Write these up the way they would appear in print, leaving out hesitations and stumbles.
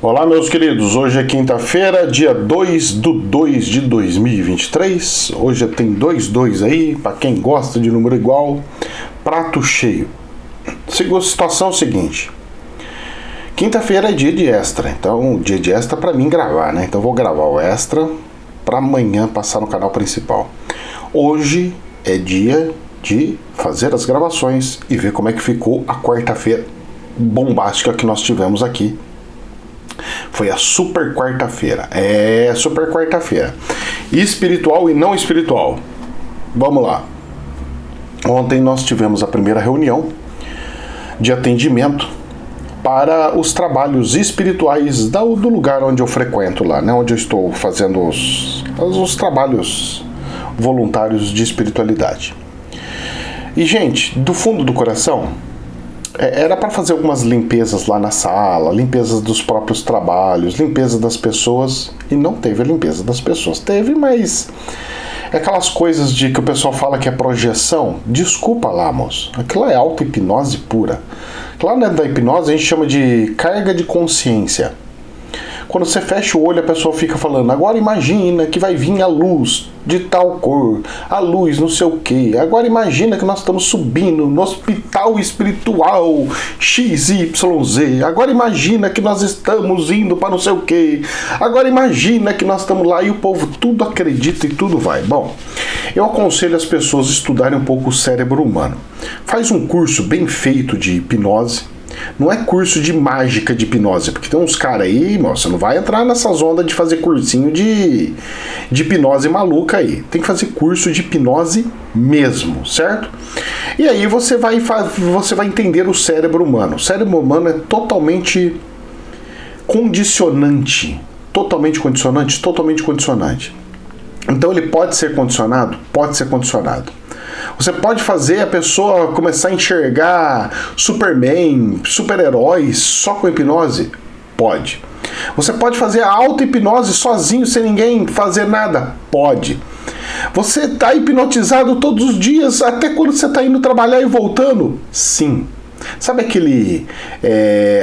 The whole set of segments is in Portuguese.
Olá, meus queridos, hoje é quinta-feira, dia 2/2 de 2023. Hoje tem 2/2 aí, para quem gosta de número igual, prato cheio. Situação é o seguinte: quinta-feira é dia de extra, então dia de extra para mim gravar, né? Então vou gravar o extra para amanhã passar no canal principal. Hoje é dia de fazer as gravações e ver como é que ficou a quarta-feira bombástica que nós tivemos aqui. Foi a super quarta-feira. Super quarta-feira. Espiritual e não espiritual. Vamos lá. Ontem nós tivemos a primeira reunião de atendimento para os trabalhos espirituais do lugar onde eu frequento lá, né? Onde eu estou fazendo os trabalhos voluntários de espiritualidade. E, gente, do fundo do coração, era para fazer algumas limpezas lá na sala, limpezas dos próprios trabalhos, limpeza das pessoas, e não teve a limpeza das pessoas. Teve, mas aquelas coisas de que o pessoal fala que é projeção, desculpa lá, moço, aquilo é auto-hipnose pura. Lá dentro da hipnose a gente chama de carga de consciência. Quando você fecha o olho, a pessoa fica falando: agora imagina que vai vir a luz de tal cor, a luz não sei o que. Agora imagina que nós estamos subindo no hospital espiritual XYZ. Agora imagina que nós estamos indo para não sei o que. Agora imagina que nós estamos lá, e o povo tudo acredita e tudo vai. Bom, eu aconselho as pessoas a estudarem um pouco o cérebro humano. Faz um curso bem feito de hipnose. Não é curso de mágica de hipnose, porque tem uns caras aí, você não vai entrar nessas ondas de fazer cursinho de hipnose maluca aí. Tem que fazer curso de hipnose mesmo, certo? E aí você vai entender o cérebro humano. O cérebro humano é totalmente condicionante. Totalmente condicionante. Então ele pode ser condicionado? Pode ser condicionado. Você pode fazer a pessoa começar a enxergar Superman, super-heróis só com hipnose? Pode. Você pode fazer a auto-hipnose sozinho, sem ninguém fazer nada? Pode. Você está hipnotizado todos os dias, até quando você está indo trabalhar e voltando? Sim. Sabe aquele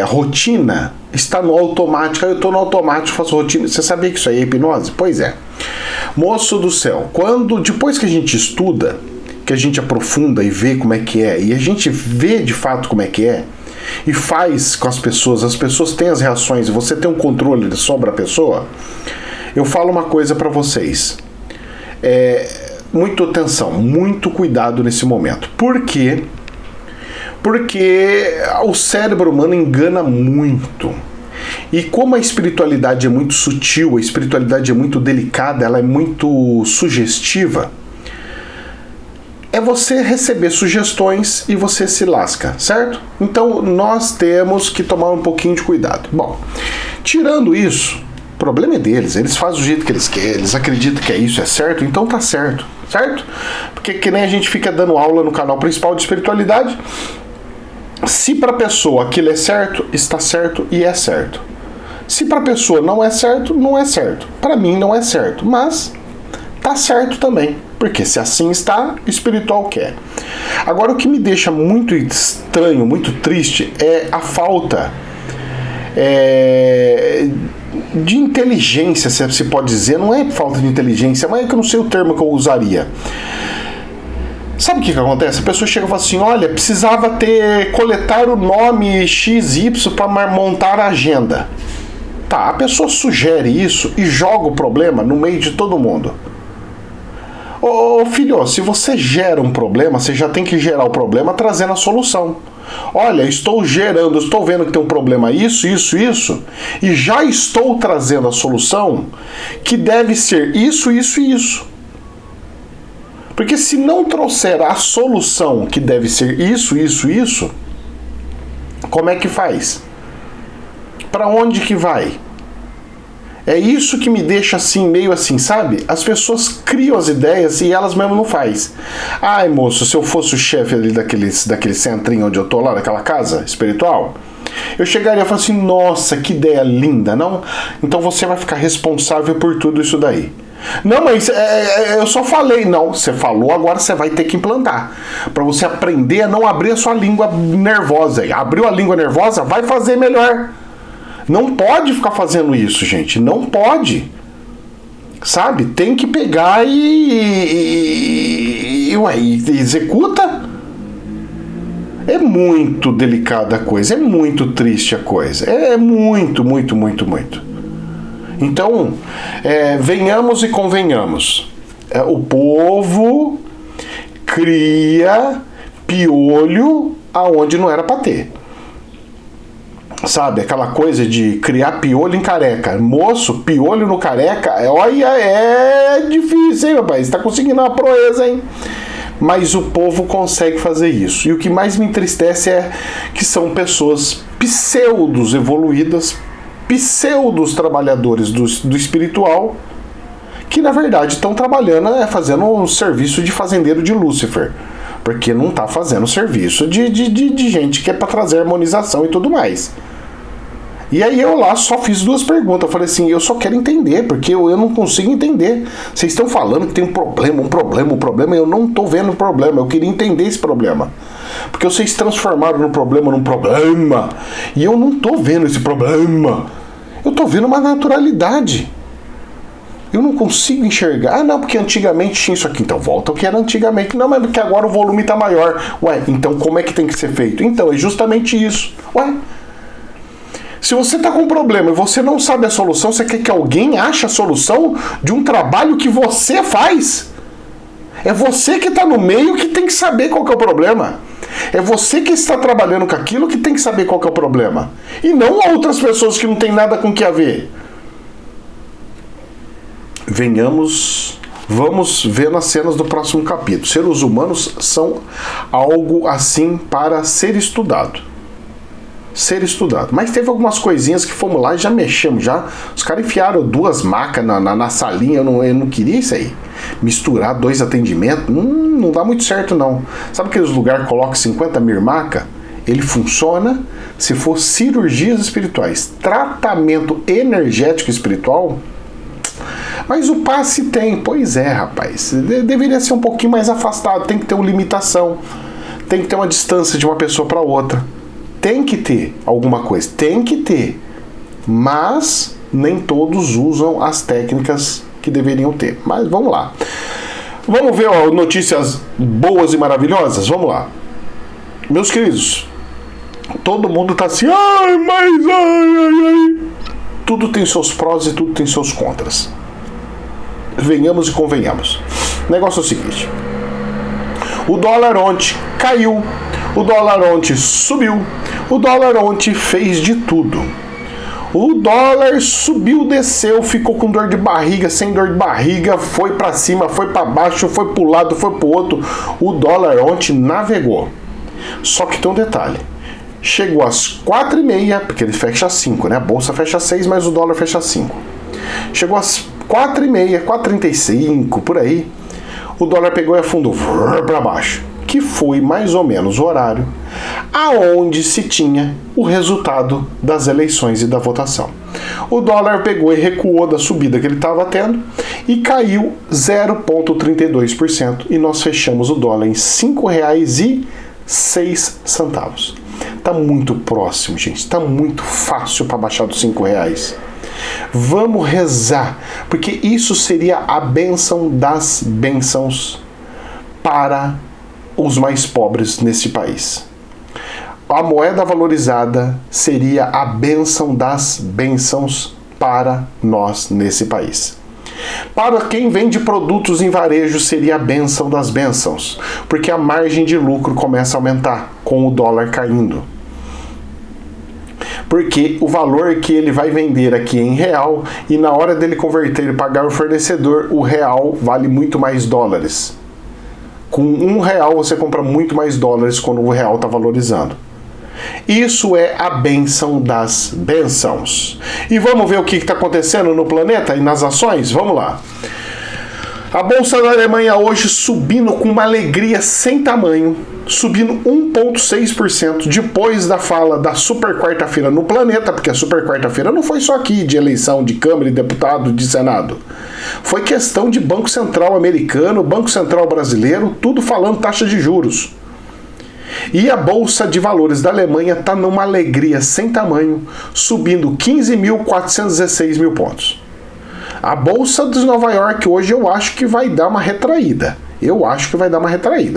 rotina? Está no automático. Eu estou no automático, faço rotina. Você sabia que isso aí é hipnose? Pois é. Moço do céu, depois que a gente estuda, que a gente aprofunda e vê como é que é, e a gente vê de fato como é que é, e faz com as pessoas têm as reações, e você tem um controle sobre a pessoa, eu falo uma coisa para vocês. Muita atenção, muito cuidado nesse momento. Por quê? Porque o cérebro humano engana muito. E como a espiritualidade é muito sutil, a espiritualidade é muito delicada, ela é muito sugestiva, é você receber sugestões e você se lasca, certo? Então nós temos que tomar um pouquinho de cuidado. Bom, tirando isso, o problema é deles, eles fazem do jeito que eles querem, eles acreditam que isso é certo, então tá certo, certo? Porque que nem a gente fica dando aula no canal principal de espiritualidade, se para a pessoa aquilo é certo, está certo e é certo. Se para a pessoa não é certo, não é certo. Para mim não é certo, mas tá certo também. Porque se assim está, o espiritual quer. Agora, o que me deixa muito estranho, muito triste, é a falta de inteligência, se pode dizer. Não é falta de inteligência, mas é que eu não sei o termo que eu usaria. Sabe o que acontece? A pessoa chega e fala assim: olha, precisava coletar o nome XY para montar a agenda. Tá, a pessoa sugere isso e joga o problema no meio de todo mundo. Ô filho, se você gera um problema, você já tem que gerar o problema trazendo a solução. Olha, estou vendo que tem um problema isso, e já estou trazendo a solução que deve ser isso. Porque se não trouxer a solução que deve ser isso, como é que faz? Para onde que vai? É isso que me deixa assim, meio assim, sabe? As pessoas criam as ideias e elas mesmo não fazem. Ai, moço, se eu fosse o chefe ali daquele centrinho onde eu tô lá, daquela casa espiritual, eu chegaria e falaria assim: nossa, que ideia linda, não? Então você vai ficar responsável por tudo isso daí. Não, mas eu só falei. Não, você falou, agora você vai ter que implantar. Para você aprender a não abrir a sua língua nervosa. Abriu a língua nervosa, vai fazer melhor. Não pode ficar fazendo isso, gente. Não pode. Sabe? Tem que pegar e executa. É muito delicada a coisa. É muito triste a coisa. É muito, muito, muito, muito. Então, venhamos e convenhamos. O povo cria piolho aonde não era para ter. Sabe, aquela coisa de criar piolho em careca. Moço, piolho no careca, olha, é difícil, hein, meu pai? Você tá conseguindo uma proeza, hein? Mas o povo consegue fazer isso. E o que mais me entristece é que são pessoas pseudos evoluídas, pseudos trabalhadores do espiritual, que na verdade estão trabalhando, fazendo um serviço de fazendeiro de Lúcifer. Porque não está fazendo serviço de gente que é para trazer harmonização e tudo mais. E aí eu lá só fiz 2 perguntas. Eu falei assim, eu só quero entender, porque eu não consigo entender. Vocês estão falando que tem um problema, eu não estou vendo o problema. Eu queria entender esse problema. Porque vocês transformaram no problema num problema. E eu não estou vendo esse problema. Eu estou vendo uma naturalidade. Eu não consigo enxergar. Ah, não, porque antigamente tinha isso aqui. Então volta ao que era antigamente. Não, mas porque agora o volume está maior. Ué, então como é que tem que ser feito? Então, é justamente isso. Ué, se você está com um problema e você não sabe a solução, você quer que alguém ache a solução de um trabalho que você faz? É você que está no meio que tem que saber qual que é o problema. É você que está trabalhando com aquilo que tem que saber qual que é o problema. E não outras pessoas que não tem nada com o que a ver. Vamos ver nas cenas do próximo capítulo. Seres humanos são algo assim para ser estudado. Mas teve algumas coisinhas que fomos lá e já mexemos. Os caras enfiaram 2 macas na salinha. Eu não queria isso aí. Misturar 2 atendimentos não dá muito certo, não. Sabe aqueles lugares que colocam 50 mil macas? Ele funciona se for cirurgias espirituais. Tratamento energético espiritual. Mas o passe tem. Pois é, rapaz. Deveria ser um pouquinho mais afastado. Tem que ter uma limitação. Tem que ter uma distância de uma pessoa para outra. Tem que ter alguma coisa. Tem que ter. Mas nem todos usam as técnicas que deveriam ter. Mas vamos lá. Vamos ver notícias boas e maravilhosas? Vamos lá. Meus queridos, todo mundo tá assim. Ai. Tudo tem seus prós e tudo tem seus contras. Venhamos e convenhamos. O negócio é o seguinte. O dólar ontem caiu. O dólar ontem subiu. O dólar ontem fez de tudo. O dólar subiu, desceu, ficou com dor de barriga, sem dor de barriga, foi para cima, foi para baixo, foi para o lado, foi para o outro. O dólar ontem navegou. Só que tem um detalhe. Chegou às 4h30, porque ele fecha às 5, né? A bolsa fecha às 6, mas o dólar fecha às 5. Chegou às 4h30, 4h35, por aí. O dólar pegou e afundou para baixo. Que foi mais ou menos o horário aonde se tinha o resultado das eleições e da votação. O dólar pegou e recuou da subida que ele estava tendo e caiu 0,32%. E nós fechamos o dólar em R$ 5,06. Tá muito próximo, gente. Está muito fácil para baixar dos R$5. Vamos rezar, porque isso seria a bênção das bênçãos para os mais pobres neste país. A moeda valorizada seria a bênção das bênçãos para nós nesse país. Para quem vende produtos em varejo seria a bênção das bênçãos, porque a margem de lucro começa a aumentar com o dólar caindo. Porque o valor que ele vai vender aqui é em real e na hora dele converter e pagar o fornecedor, o real vale muito mais dólares. Com R$1 você compra muito mais dólares quando o real está valorizando. Isso é a bênção das bênçãos. E vamos ver o que está acontecendo no planeta e nas ações? Vamos lá. A Bolsa da Alemanha hoje subindo com uma alegria sem tamanho, subindo 1,6% depois da fala da super quarta-feira no planeta, porque a super quarta-feira não foi só aqui de eleição de Câmara e deputado, de Senado. Foi questão de Banco Central americano, Banco Central brasileiro, tudo falando taxa de juros. E a Bolsa de Valores da Alemanha está numa alegria sem tamanho, subindo 15.416 mil pontos. A Bolsa de Nova York hoje eu acho que vai dar uma retraída.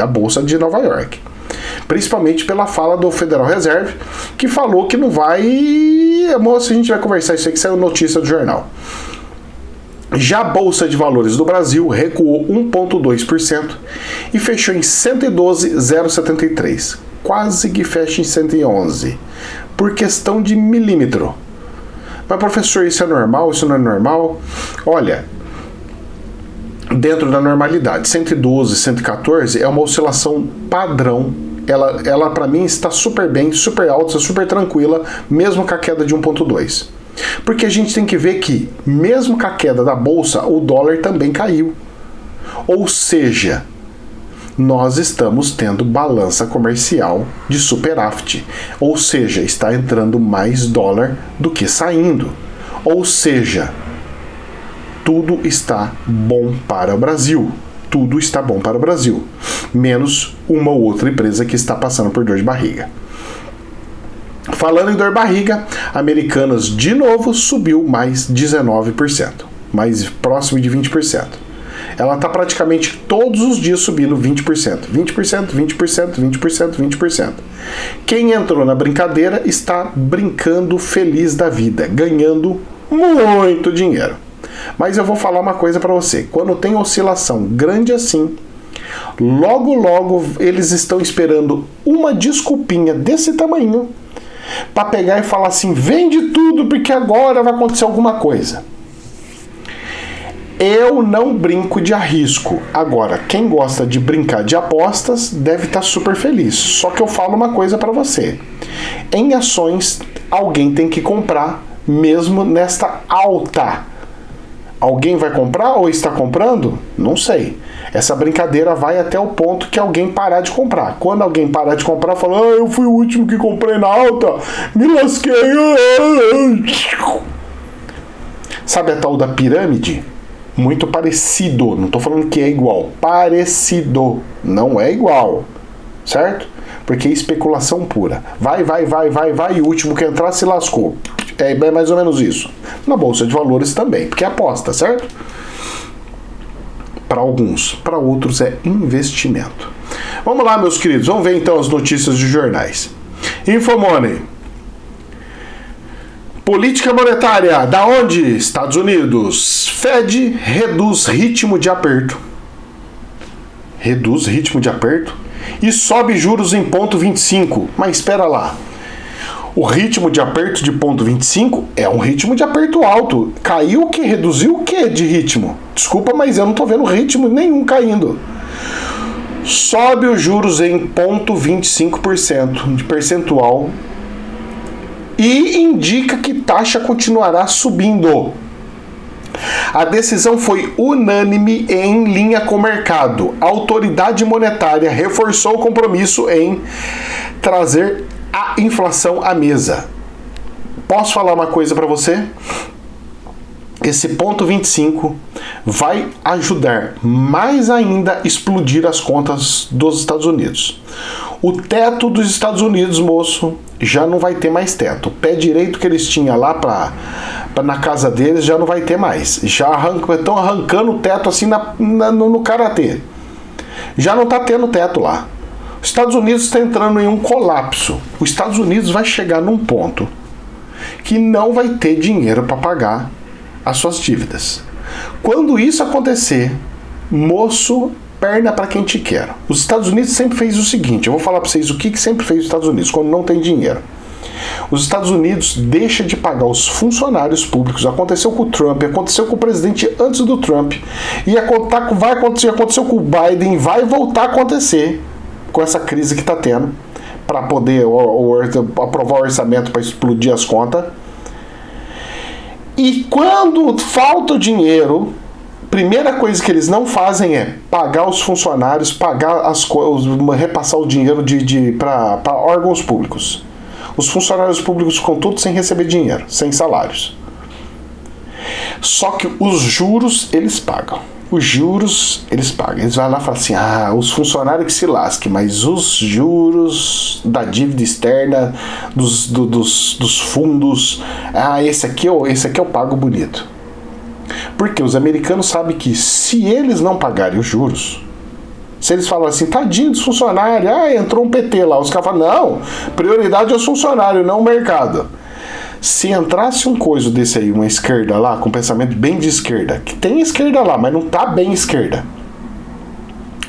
A Bolsa de Nova York. Principalmente pela fala do Federal Reserve, que falou que não vai... Moça, a gente vai conversar isso aí, que saiu notícia do jornal. Já a Bolsa de Valores do Brasil recuou 1,2% e fechou em 112,073. Quase que fecha em 111, por questão de milímetro. Mas, professor, isso é normal? Isso não é normal? Olha, dentro da normalidade, 112, 114 é uma oscilação padrão. Ela para mim está super bem, super alta, super tranquila, mesmo com a queda de 1,2. Porque a gente tem que ver que, mesmo com a queda da bolsa, o dólar também caiu. Ou seja, nós estamos tendo balança comercial de superávit. Ou seja, está entrando mais dólar do que saindo. Ou seja, tudo está bom para o Brasil. Tudo está bom para o Brasil. Menos uma ou outra empresa que está passando por dor de barriga. Falando em dor de barriga, Americanas de novo subiu mais 19%, mais próximo de 20%. Ela está praticamente todos os dias subindo 20%, 20%, 20%, 20%, 20%. Quem entrou na brincadeira está brincando feliz da vida, ganhando muito dinheiro. Mas eu vou falar uma coisa para você, quando tem oscilação grande assim, logo eles estão esperando uma desculpinha desse tamanho para pegar e falar assim, vende tudo porque agora vai acontecer alguma coisa. Eu não brinco de arrisco. Agora, quem gosta de brincar de apostas deve estar super feliz. Só que eu falo uma coisa para você. Em ações, alguém tem que comprar mesmo nesta alta. Alguém vai comprar ou está comprando? Não sei. Essa brincadeira vai até o ponto que alguém parar de comprar. Quando alguém parar de comprar, fala, eu fui o último que comprei na alta, me lasquei. Sabe a tal da pirâmide? Muito parecido. Não estou falando que é igual. Parecido. Não é igual. Certo? Porque é especulação pura. Vai. E o último que entrar se lascou. É mais ou menos isso. Na Bolsa de Valores também, porque é aposta, certo? Para alguns, para outros é investimento. Vamos lá, meus queridos, vamos ver então as notícias de jornais. Infomoney. Política monetária, da onde? Estados Unidos. Fed reduz ritmo de aperto. Reduz ritmo de aperto e sobe juros em 0,25. Mas espera lá. O ritmo de aperto de 0,25 é um ritmo de aperto alto. Caiu o que? Reduziu o que de ritmo? Desculpa, mas eu não estou vendo ritmo nenhum caindo. Sobe os juros em 0,25% de percentual e indica que taxa continuará subindo. A decisão foi unânime e em linha com o mercado. A autoridade monetária reforçou o compromisso em trazer a inflação à mesa. Posso falar uma coisa para você? Esse 0,25 vai ajudar mais ainda a explodir as contas dos Estados Unidos. O teto dos Estados Unidos, moço, já não vai ter mais teto. O pé direito que eles tinham lá na casa deles já não vai ter mais. Já estão arrancando o teto assim no karatê. Já não está tendo teto lá. Os Estados Unidos está entrando em um colapso. Os Estados Unidos vai chegar num ponto que não vai ter dinheiro para pagar as suas dívidas. Quando isso acontecer, moço, perna para quem te quer. Os Estados Unidos sempre fez o seguinte, eu vou falar para vocês o que sempre fez os Estados Unidos quando não tem dinheiro. Os Estados Unidos deixam de pagar os funcionários públicos. Aconteceu com o Trump, aconteceu com o presidente antes do Trump, vai acontecer, aconteceu com o Biden, vai voltar a acontecer com essa crise que está tendo, para poder aprovar o orçamento para explodir as contas. E quando falta o dinheiro, primeira coisa que eles não fazem é pagar os funcionários, repassar o dinheiro para órgãos públicos. Os funcionários públicos ficam todos sem receber dinheiro, sem salários. Só que os juros eles pagam. Os juros, eles pagam. Eles vão lá e falam assim, os funcionários que se lasquem, mas os juros da dívida externa, dos fundos, esse aqui eu pago bonito. Porque os americanos sabem que se eles não pagarem os juros, se eles falam assim, tadinho dos funcionários, entrou um PT lá, os caras falam, não, prioridade é os funcionários, não o mercado. Se entrasse um coisa desse aí, uma esquerda lá, com pensamento bem de esquerda, que tem esquerda lá, mas não tá bem esquerda,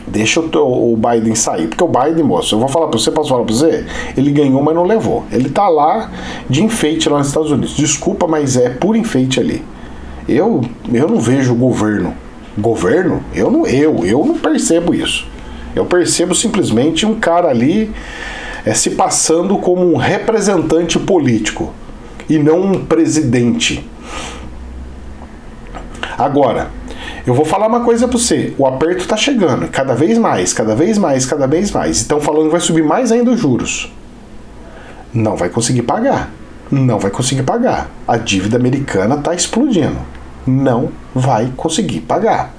deixa o Biden sair. Porque o Biden, moço, eu vou falar pra você, posso falar pra você? Ele ganhou, mas não levou. Ele tá lá de enfeite lá nos Estados Unidos. Desculpa, mas é por enfeite ali. Eu não vejo governo. Governo? Eu não percebo isso. Eu percebo simplesmente um cara ali se passando como um representante político e não um presidente. Agora, eu vou falar uma coisa pra você. O aperto tá chegando, cada vez mais, cada vez mais, cada vez mais. Estão falando que vai subir mais ainda os juros. Não vai conseguir pagar. Não vai conseguir pagar. A dívida americana tá explodindo. Não vai conseguir pagar.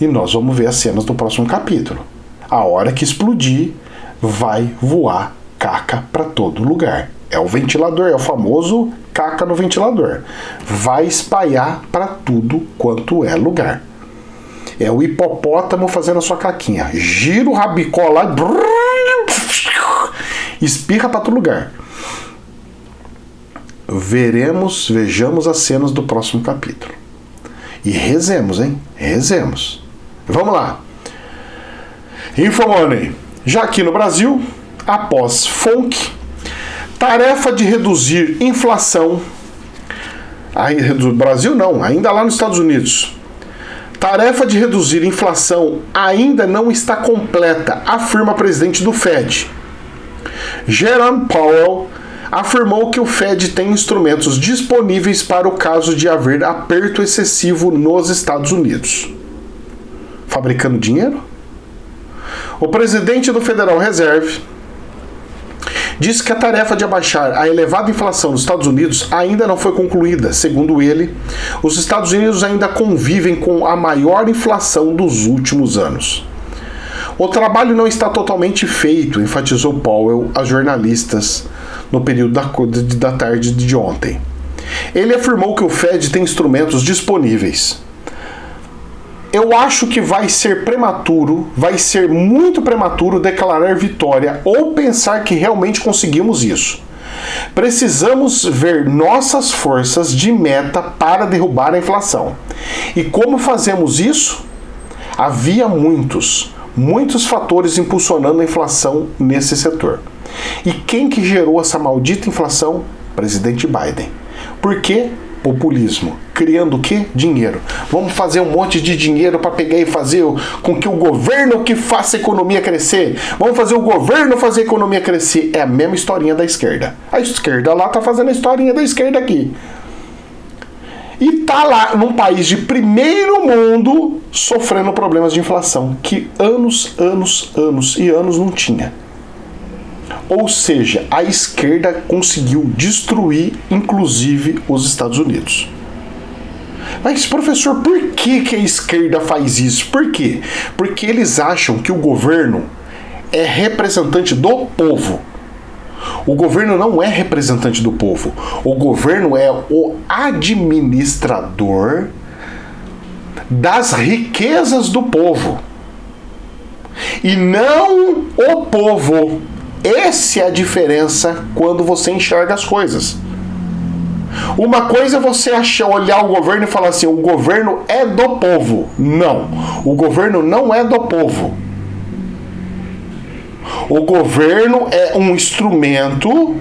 E nós vamos ver as cenas do próximo capítulo. A hora que explodir, vai voar caca pra todo lugar. É o ventilador, é o famoso caca no ventilador. Vai espalhar para tudo quanto é lugar. É o hipopótamo fazendo a sua caquinha. Gira o rabicó lá e espirra para todo lugar. Vejamos as cenas do próximo capítulo. E rezemos, hein? Rezemos. Vamos lá. Infomoney. Já aqui no Brasil, após FONC, tarefa de reduzir inflação. Do Brasil não, ainda lá nos Estados Unidos. Tarefa de reduzir inflação ainda não está completa, afirma presidente do Fed. Jerome Powell afirmou que o Fed tem instrumentos disponíveis para o caso de haver aperto excessivo nos Estados Unidos. Fabricando dinheiro? O presidente do Federal Reserve disse que a tarefa de abaixar a elevada inflação nos Estados Unidos ainda não foi concluída. Segundo ele, os Estados Unidos ainda convivem com a maior inflação dos últimos anos. O trabalho não está totalmente feito, enfatizou Powell a jornalistas no período da tarde de ontem. Ele afirmou que o Fed tem instrumentos disponíveis. Eu acho que vai ser muito prematuro declarar vitória ou pensar que realmente conseguimos isso. Precisamos ver nossas forças de meta para derrubar a inflação. E como fazemos isso? Havia muitos fatores impulsionando a inflação nesse setor. E quem que gerou essa maldita inflação? Presidente Biden. Por quê? Populismo. Criando o quê? Dinheiro. Vamos fazer um monte de dinheiro para pegar e fazer com que o governo que faça a economia crescer. Vamos fazer o governo fazer a economia crescer. É a mesma historinha da esquerda. A esquerda lá tá fazendo a historinha da esquerda aqui. E tá lá num país de primeiro mundo sofrendo problemas de inflação que anos e anos não tinha. Ou seja, a esquerda conseguiu destruir, inclusive, os Estados Unidos. Mas, professor, por que a esquerda faz isso? Por quê? Porque eles acham que o governo é representante do povo. O governo não é representante do povo. O governo é o administrador das riquezas do povo. E não o povo. Essa é a diferença quando você enxerga as coisas. Uma coisa é você olhar o governo e falar assim, o governo é do povo. Não, o governo não é do povo. O governo é um instrumento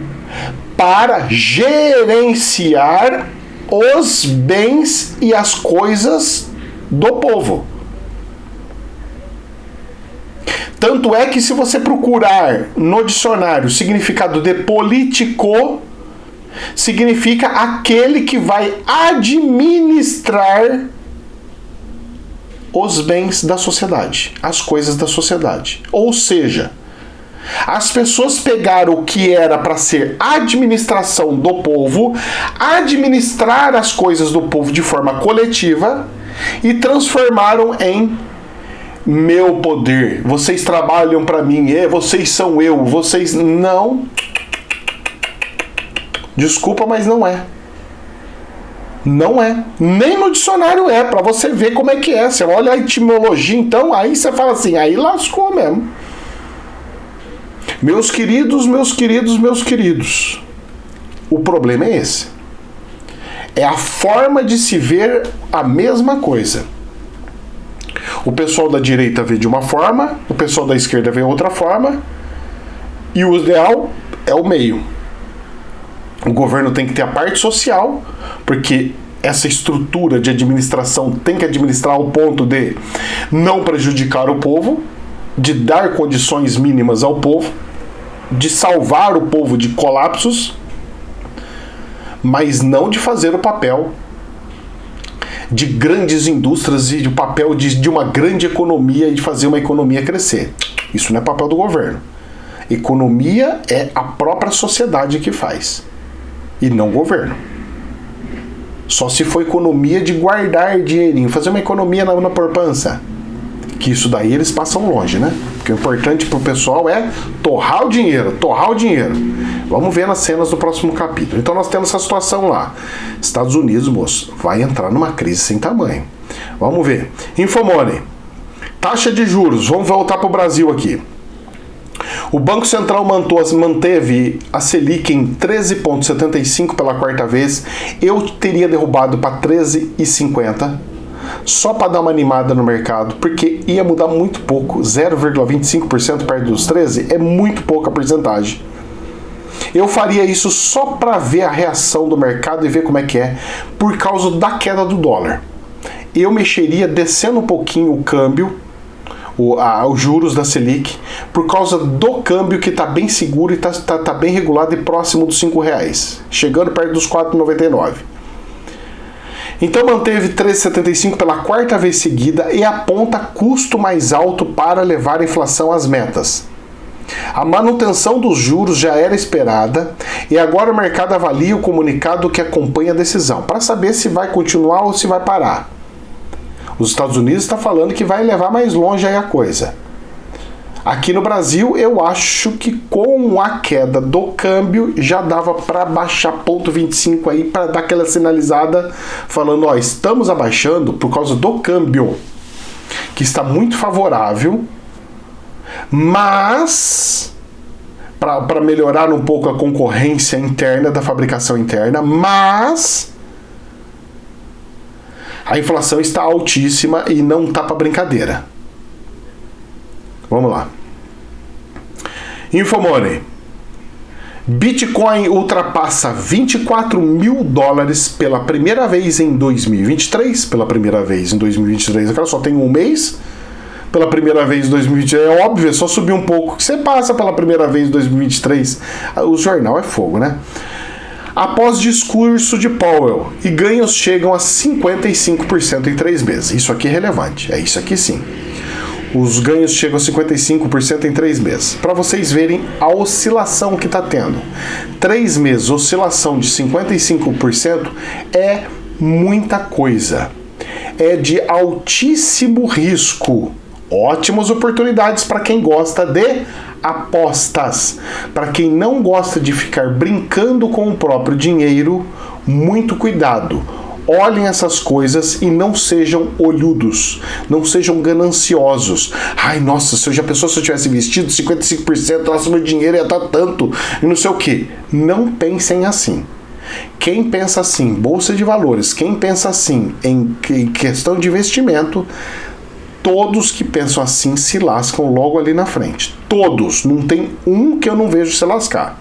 para gerenciar os bens e as coisas do povo. Tanto é que se você procurar no dicionário o significado de político, significa aquele que vai administrar os bens da sociedade, as coisas da sociedade. Ou seja, as pessoas pegaram o que era para ser administração do povo, administrar as coisas do povo de forma coletiva, e transformaram em meu poder. Vocês trabalham para mim, vocês são eu, vocês não. Desculpa, mas não é. Não é. Nem no dicionário é, para você ver como é que é. Você olha a etimologia, então, aí você fala assim, aí lascou mesmo. Meus queridos, meus queridos, meus queridos. O problema é esse. É a forma de se ver a mesma coisa. O pessoal da direita vê de uma forma, o pessoal da esquerda vê outra forma, e o ideal é o meio. O governo tem que ter a parte social, porque essa estrutura de administração tem que administrar ao ponto de não prejudicar o povo, de dar condições mínimas ao povo, de salvar o povo de colapsos, mas não de fazer o papel de grandes indústrias e o papel de uma grande economia e de fazer uma economia crescer. Isso não é papel do governo. Economia é a própria sociedade que faz, e não o governo. Só se for economia de guardar dinheirinho, fazer uma economia na poupança, que isso daí eles passam longe, né? Porque o importante pro pessoal é torrar o dinheiro, torrar o dinheiro. Vamos ver nas cenas do próximo capítulo. Então nós temos essa situação lá. Estados Unidos, moço, vai entrar numa crise sem tamanho. Vamos ver. Infomoney. Taxa de juros. Vamos voltar pro Brasil aqui. O Banco Central manteve a Selic em 13,75 pela quarta vez. Eu teria derrubado para 13,50. Só para dar uma animada no mercado, porque ia mudar muito pouco. 0,25% perto dos 13 é muito pouca porcentagem. Eu faria isso só para ver a reação do mercado e ver como é que é, por causa da queda do dólar. Eu mexeria descendo um pouquinho o câmbio, os juros da Selic, por causa do câmbio que está bem seguro e tá bem regulado e próximo dos R$5, chegando perto dos 4,99. Então manteve 13,75 pela quarta vez seguida e aponta custo mais alto para levar a inflação às metas. A manutenção dos juros já era esperada e agora o mercado avalia o comunicado que acompanha a decisão, para saber se vai continuar ou se vai parar. Os Estados Unidos está falando que vai levar mais longe aí a coisa. Aqui no Brasil, eu acho que com a queda do câmbio já dava para baixar 0,25 aí, para dar aquela sinalizada falando, ó, estamos abaixando por causa do câmbio, que está muito favorável, mas para melhorar um pouco a concorrência interna da fabricação interna, mas a inflação está altíssima e não tá para brincadeira. Vamos lá. Infomoney. Bitcoin ultrapassa $24.000 pela primeira vez em 2023. Pela primeira vez em 2023. Cara, só tem um mês. Pela primeira vez em 2023. É óbvio, é só subir um pouco. Que você passa pela primeira vez em 2023. O jornal é fogo, né? Após discurso de Powell. E ganhos chegam a 55% em 3 meses. Isso aqui é relevante. É isso aqui sim. Os ganhos chegam a 55% em 3 meses. Para vocês verem a oscilação que está tendo. 3 meses, oscilação de 55% é muita coisa. É de altíssimo risco. Ótimas oportunidades para quem gosta de apostas. Para quem não gosta de ficar brincando com o próprio dinheiro, muito cuidado. Olhem essas coisas e não sejam olhudos, não sejam gananciosos. Ai, nossa, se eu já pensou se eu tivesse investido 55%, nossa, meu dinheiro ia estar tanto, e não sei o que. Não pensem assim. Quem pensa assim, bolsa de valores, quem pensa assim em questão de investimento, todos que pensam assim se lascam logo ali na frente. Todos, não tem um que eu não vejo se lascar.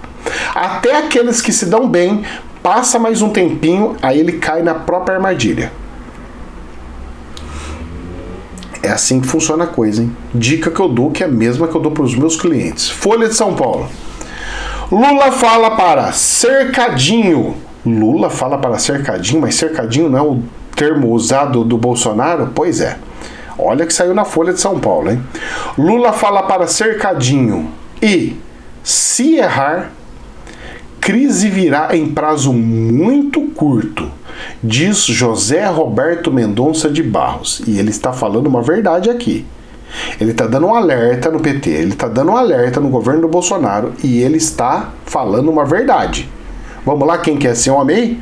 Até aqueles que se dão bem, passa mais um tempinho, aí ele cai na própria armadilha. É assim que funciona a coisa, hein? Dica que eu dou, que é a mesma que eu dou para os meus clientes. Folha de São Paulo. Lula fala para cercadinho. Lula fala para cercadinho, mas cercadinho não é o termo usado do Bolsonaro? Pois é. Olha que saiu na Folha de São Paulo, hein? Lula fala para cercadinho e, se errar, crise virá em prazo muito curto. diz José Roberto Mendonça de Barros. E ele está falando uma verdade aqui. Ele está dando um alerta no PT, ele está dando um alerta no governo do Bolsonaro e ele está falando uma verdade. Vamos lá, quem quer ser um amém?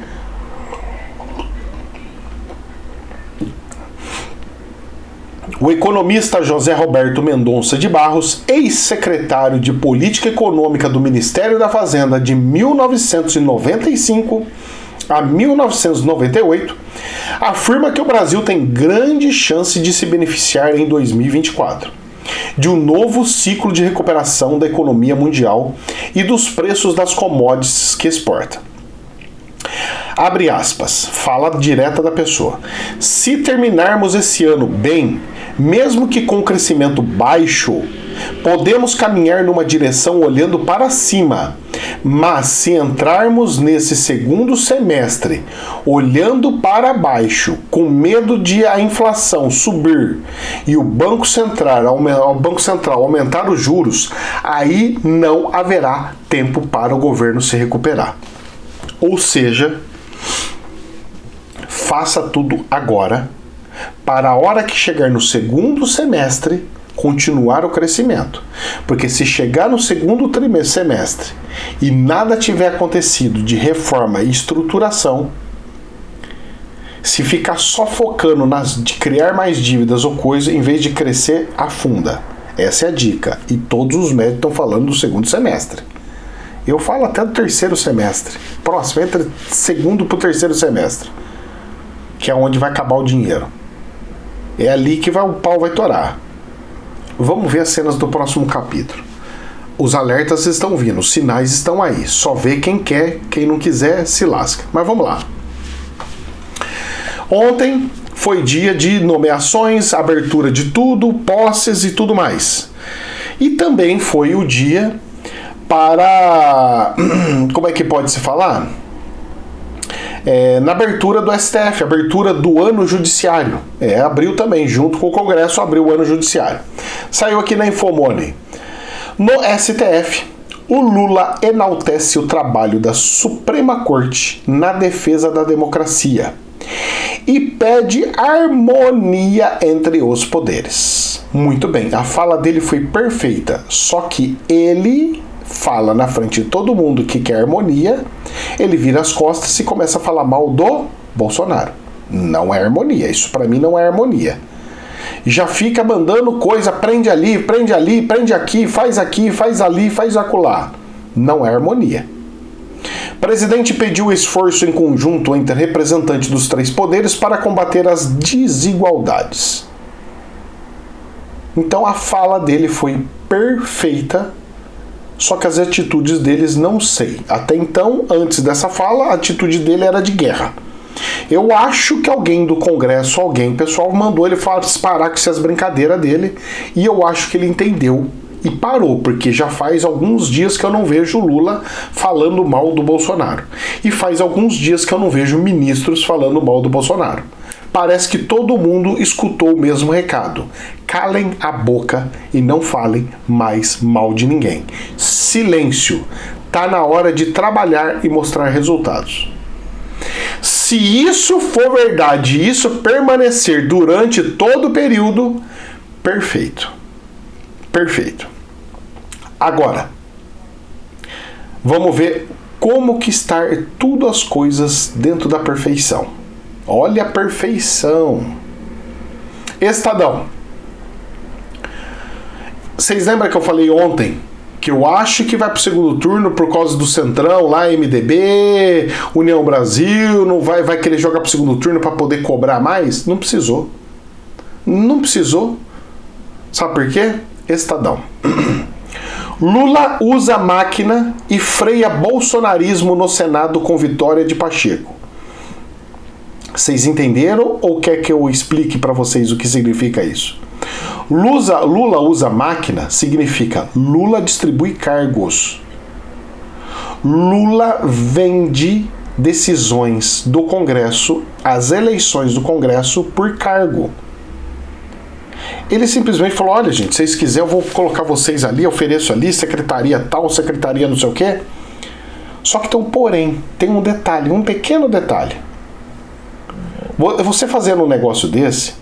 O economista José Roberto Mendonça de Barros, ex-secretário de Política Econômica do Ministério da Fazenda de 1995 a 1998, afirma que o Brasil tem grande chance de se beneficiar em 2024 de um novo ciclo de recuperação da economia mundial e dos preços das commodities que exporta. Abre aspas, fala direta da pessoa. Se terminarmos esse ano bem, mesmo que com crescimento baixo, podemos caminhar numa direção olhando para cima. Mas se entrarmos nesse segundo semestre olhando para baixo, com medo de a inflação subir e o Banco Central aumentar os juros, aí não haverá tempo para o governo se recuperar. Ou seja, faça tudo agora, para a hora que chegar no segundo semestre, continuar o crescimento. Porque se chegar no segundo semestre e nada tiver acontecido de reforma e estruturação, se ficar só focando de criar mais dívidas ou coisa, em vez de crescer, afunda. Essa é a dica. E todos os médicos estão falando do segundo semestre. Eu falo até do terceiro semestre. Próximo, entre segundo para o terceiro semestre. Que é onde vai acabar o dinheiro. É ali que o pau vai torar. Vamos ver as cenas do próximo capítulo. Os alertas estão vindo, os sinais estão aí. Só vê quem quer, quem não quiser se lasca. Mas vamos lá. Ontem foi dia de nomeações, abertura de tudo, posses e tudo mais. E também foi o dia para... Como é que pode se falar? Na abertura do STF, abertura do ano judiciário. Abriu também, junto com o Congresso, abriu o ano judiciário. Saiu aqui na Infomoney. No STF, o Lula enaltece o trabalho da Suprema Corte na defesa da democracia e pede harmonia entre os poderes. Muito bem, a fala dele foi perfeita, só que ele fala na frente de todo mundo que quer harmonia, ele vira as costas e começa a falar mal do Bolsonaro. Não é harmonia, isso pra mim não é harmonia. Já fica mandando coisa, prende ali, prende aqui, faz ali, faz acolá. Não é harmonia. O presidente pediu esforço em conjunto entre representantes dos três poderes para combater as desigualdades. Então a fala dele foi perfeita, só que as atitudes deles não sei. Até então, antes dessa fala, a atitude dele era de guerra. Eu acho que alguém do Congresso, pessoal, mandou ele parar com essas brincadeiras dele, e eu acho que ele entendeu e parou, porque já faz alguns dias que eu não vejo o Lula falando mal do Bolsonaro. E faz alguns dias que eu não vejo ministros falando mal do Bolsonaro. Parece que todo mundo escutou o mesmo recado. Calem a boca e não falem mais mal de ninguém. Silêncio. Tá na hora de trabalhar e mostrar resultados. Se isso for verdade e isso permanecer durante todo o período, perfeito. Perfeito. Agora, vamos ver como que está tudo as coisas dentro da perfeição. Olha a perfeição. Estadão. Vocês lembram que eu falei ontem que eu acho que vai pro segundo turno por causa do Centrão, lá MDB, União Brasil, não vai querer jogar pro segundo turno para poder cobrar mais? Não precisou. Não precisou. Sabe por quê? Estadão. Lula usa máquina e freia bolsonarismo no Senado com vitória de Pacheco. Vocês entenderam ou quer que eu explique para vocês o que significa isso? Lula usa máquina significa Lula distribui cargos. Lula vende decisões do Congresso, as eleições do Congresso por cargo. Ele simplesmente falou, olha gente, se vocês quiserem eu vou colocar vocês ali, ofereço ali, secretaria tal, secretaria não sei o quê. Só que tem um porém, tem um detalhe, um pequeno detalhe. Você fazendo um negócio desse,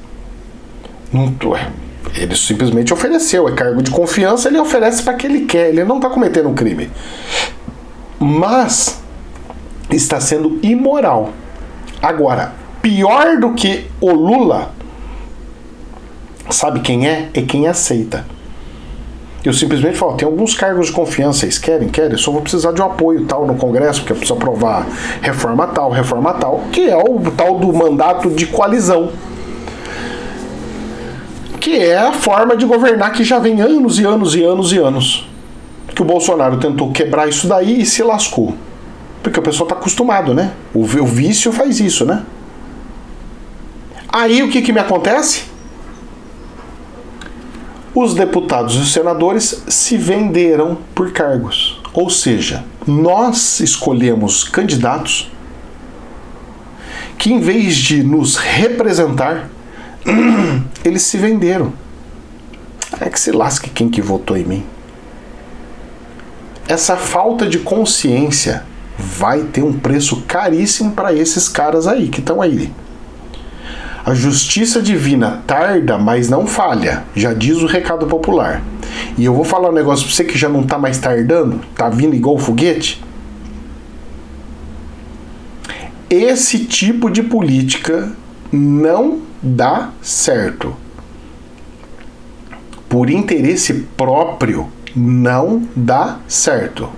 ele simplesmente ofereceu, é cargo de confiança, ele oferece para que ele quer, ele não está cometendo um crime. Mas está sendo imoral. Agora, pior do que o Lula, sabe quem é? É quem aceita. Eu simplesmente falo, tem alguns cargos de confiança, vocês querem? Eu só vou precisar de um apoio tal no Congresso, porque eu preciso aprovar reforma tal, que é o tal do mandato de coalizão. Que é a forma de governar que já vem anos e anos e anos e anos. Que o Bolsonaro tentou quebrar isso daí e se lascou. Porque o pessoal está acostumado, né? O vício faz isso, né? Aí o que me acontece? Os deputados e os senadores se venderam por cargos. Ou seja, nós escolhemos candidatos que, em vez de nos representar, eles se venderam. É que se lasque quem que votou em mim. Essa falta de consciência vai ter um preço caríssimo para esses caras aí, que estão aí. A justiça divina tarda, mas não falha, já diz o recado popular. E eu vou falar um negócio pra você que já não tá mais tardando, tá vindo igual foguete. Esse tipo de política não dá certo. Por interesse próprio, não dá certo.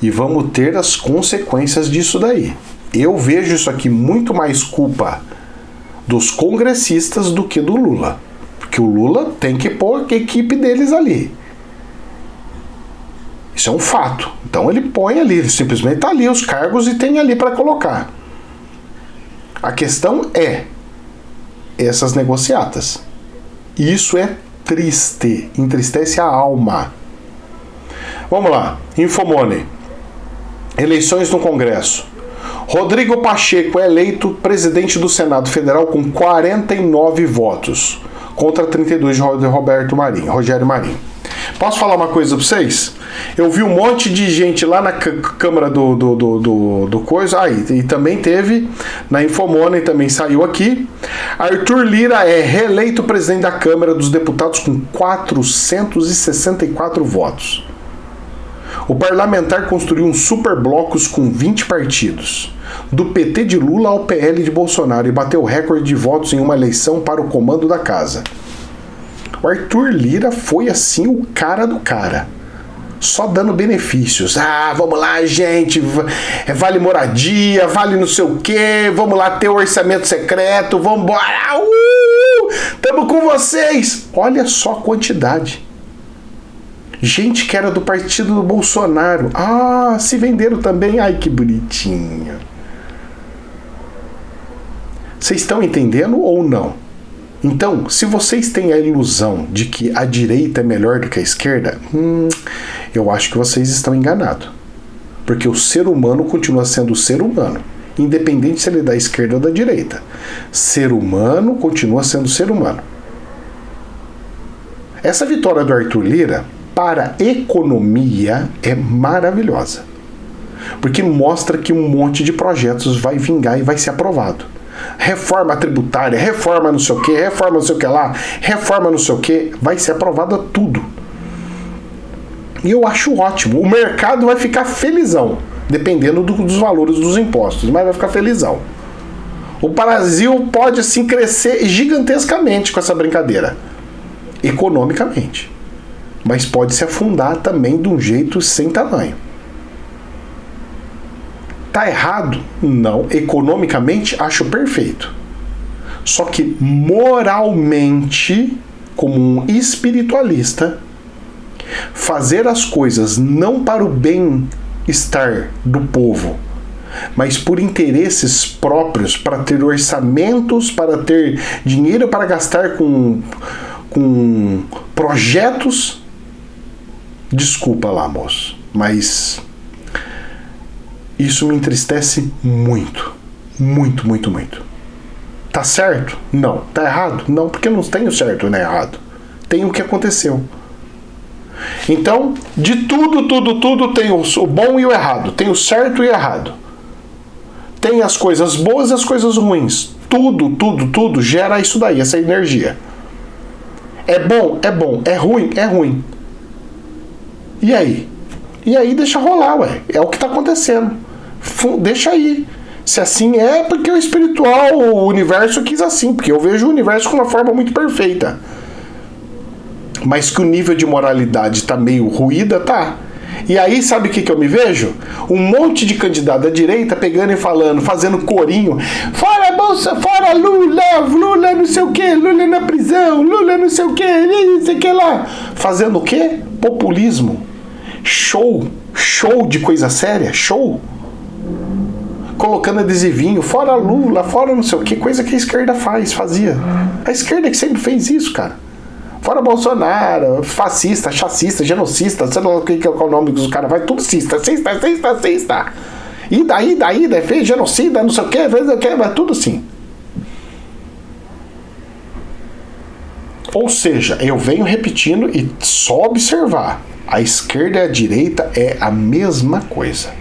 E vamos ter as consequências disso daí. Eu vejo isso aqui muito mais culpa dos congressistas do que do Lula. Porque o Lula tem que pôr a equipe deles ali. Isso é um fato. Então ele põe ali, ele simplesmente tá ali os cargos e tem ali para colocar. A questão é essas negociatas. Isso é triste, entristece a alma. Vamos lá, Infomoney. Eleições no Congresso. Rodrigo Pacheco é eleito presidente do Senado Federal com 49 votos, contra 32 de Rogério Marinho. Posso falar uma coisa pra vocês? Eu vi um monte de gente lá na Câmara do coisa, e também teve na Infomoney, também saiu aqui. Arthur Lira é reeleito presidente da Câmara dos Deputados com 464 votos. O parlamentar construiu um superblocos com 20 partidos, do PT de Lula ao PL de Bolsonaro, e bateu recorde de votos em uma eleição para o comando da casa. O Arthur Lira foi assim o cara do cara, só dando benefícios. Vamos lá, gente, vale moradia, vale não sei o quê, vamos lá ter o orçamento secreto, vamos embora, tamo com vocês. Olha só a quantidade. Gente que era do partido do Bolsonaro. Se venderam também. Ai, que bonitinho. Vocês estão entendendo ou não? Então, se vocês têm a ilusão de que a direita é melhor do que a esquerda, eu acho que vocês estão enganados. Porque o ser humano continua sendo o ser humano, independente se ele é da esquerda ou da direita. Ser humano continua sendo ser humano. Essa vitória do Arthur Lira para a economia é maravilhosa, porque mostra que um monte de projetos vai vingar e vai ser aprovado. Reforma tributária, reforma não sei o que, reforma não sei o que lá, reforma não sei o que, vai ser aprovado tudo. E eu acho ótimo. O mercado vai ficar felizão, dependendo dos valores dos impostos, mas vai ficar felizão. O Brasil pode assim crescer gigantescamente com essa brincadeira, economicamente. Mas pode se afundar também de um jeito sem tamanho. Tá errado? Não. Economicamente, acho perfeito. Só que moralmente, como um espiritualista, fazer as coisas não para o bem-estar do povo, mas por interesses próprios, para ter orçamentos, para ter dinheiro para gastar com projetos. Desculpa lá, moço, mas isso me entristece muito. Muito, muito, muito. Tá certo? Não. Tá errado? Não, porque não tem o certo nem errado. Tem o que aconteceu. Então, de tudo tem o bom e o errado. Tem o certo e o errado. tem as coisas boas e as coisas ruins. Tudo gera isso daí, essa energia. É bom, é bom. É ruim, é ruim. E aí? E aí deixa rolar, ué. É o que tá acontecendo. Deixa aí. Se assim é, porque o espiritual, o universo quis assim. Porque eu vejo o universo com uma forma muito perfeita. Mas que o nível de moralidade tá meio ruída, tá. E aí, sabe o que eu me vejo? Um monte de candidato da direita pegando e falando, fazendo corinho. Fora Bolsa, fora Lula, Lula não sei o que, Lula na prisão, Lula não sei o que, não sei o que lá. Fazendo o quê? Populismo. Show de coisa séria, show. Colocando adesivinho, fora Lula, fora não sei o que, coisa que a esquerda fazia. A esquerda que sempre fez isso, cara. Fora Bolsonaro, fascista, chacista, genocista, sei lá o que é o nome dos caras, vai tudo cista. E daí, fez genocida, não sei o que, vai tudo assim. Ou seja, eu venho repetindo e só observar. A esquerda e a direita é a mesma coisa.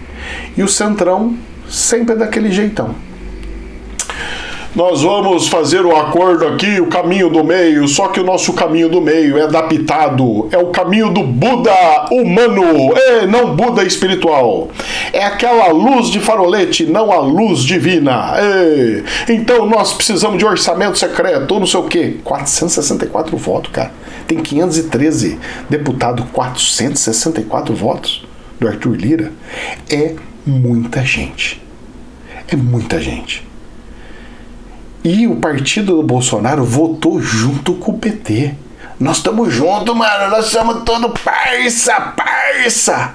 E o centrão sempre é daquele jeitão. Nós vamos fazer o acordo aqui, o caminho do meio, só que o nosso caminho do meio é adaptado, é o caminho do Buda humano, não Buda espiritual. É aquela luz de farolete, não a luz divina. Então nós precisamos de orçamento secreto, ou não sei o quê. 464 votos, cara. Tem 513 deputados, 464 votos do Arthur Lira. É muita gente. É muita gente. E o partido do Bolsonaro votou junto com o PT. Nós estamos juntos, mano. Nós somos todos parça.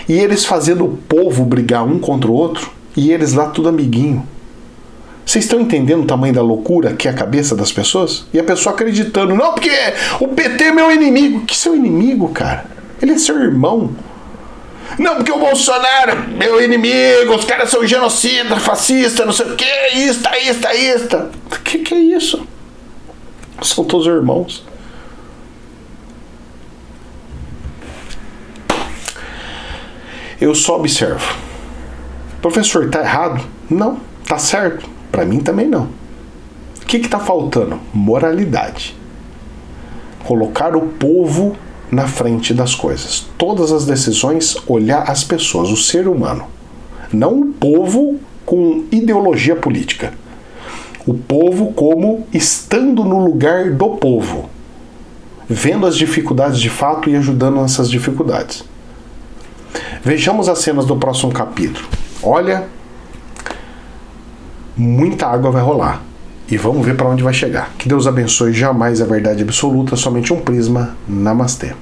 E eles fazendo o povo brigar um contra o outro. E eles lá tudo amiguinho. Vocês estão entendendo o tamanho da loucura que é a cabeça das pessoas? E a pessoa acreditando. Não, porque o PT é meu inimigo. Que seu inimigo, cara? Ele é seu irmão. Não, porque o Bolsonaro é meu inimigo, os caras são genocidas, fascistas, não sei o que, ista. Que é isso? São todos irmãos. Eu só observo. Professor, tá errado? Não, tá certo. Pra mim também não. O que tá faltando? Moralidade. Colocar o povo na frente das coisas. Todas as decisões, olhar as pessoas, o ser humano. Não o povo com ideologia política. O povo como estando no lugar do povo. Vendo as dificuldades de fato e ajudando nessas dificuldades. Vejamos as cenas do próximo capítulo. Olha, muita água vai rolar. E vamos ver para onde vai chegar. Que Deus abençoe. Jamais a verdade absoluta, somente um prisma. Namastê.